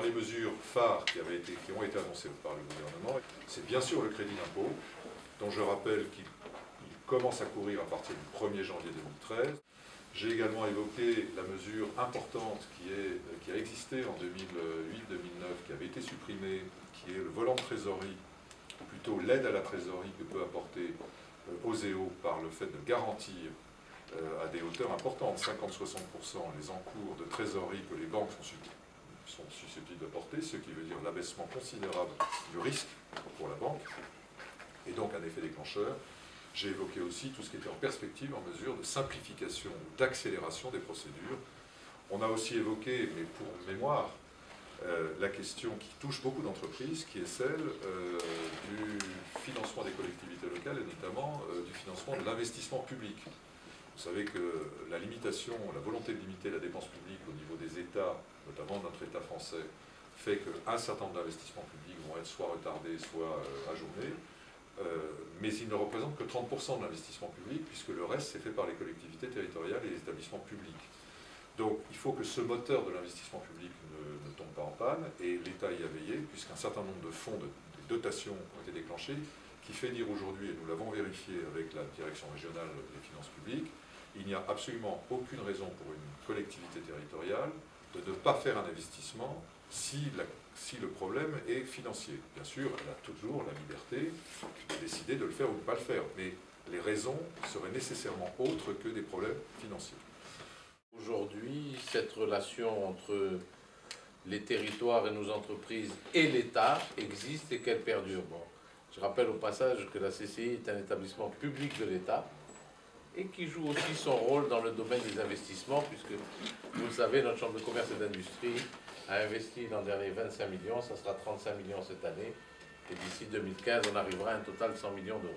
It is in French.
les mesures phares qui ont été annoncées par le gouvernement, c'est bien sûr le crédit d'impôt, dont je rappelle qu'il commence à courir à partir du 1er janvier 2013. J'ai également évoqué la mesure importante qui a existé en 2008-2009, qui avait été supprimée, qui est le volant de trésorerie, ou plutôt l'aide à la trésorerie que peut apporter Oseo par le fait de garantir à des hauteurs importantes, 50-60%, les encours de trésorerie que les banques sont susceptibles de porter, ce qui veut dire l'abaissement considérable du risque pour la banque, et donc un effet déclencheur. J'ai évoqué aussi tout ce qui était en perspective en mesure de simplification, d'accélération des procédures. On a aussi évoqué, mais pour mémoire, la question qui touche beaucoup d'entreprises, qui est celle du financement des collectivités locales et notamment du financement de l'investissement public. Vous savez que la volonté de limiter la dépense publique au niveau des États, notamment notre État français, fait qu'un certain nombre d'investissements publics vont être soit retardés, soit ajournés. Mais ils ne représentent que 30% de l'investissement public, puisque le reste c'est fait par les collectivités territoriales et les établissements publics. Donc il faut que ce moteur de l'investissement public ne tombe pas en panne, et l'État y a veillé, puisqu'un certain nombre de fonds, de dotations ont été déclenchés, qui fait dire aujourd'hui, et nous l'avons vérifié avec la direction régionale des finances publiques, il n'y a absolument aucune raison pour une collectivité territoriale de ne pas faire un investissement si le problème est financier. Bien sûr, elle a toujours la liberté de décider de le faire ou de ne pas le faire, mais les raisons seraient nécessairement autres que des problèmes financiers. Aujourd'hui, cette relation entre les territoires et nos entreprises et l'État existe et qu'elle perdure. Bon, je rappelle au passage que la CCI est un établissement public de l'État et qui joue aussi son rôle dans le domaine des investissements, puisque, vous le savez, notre Chambre de commerce et d'industrie a investi l'an dernier 25 millions, ça sera 35 millions cette année, et d'ici 2015, on arrivera à un total de 100 millions d'euros.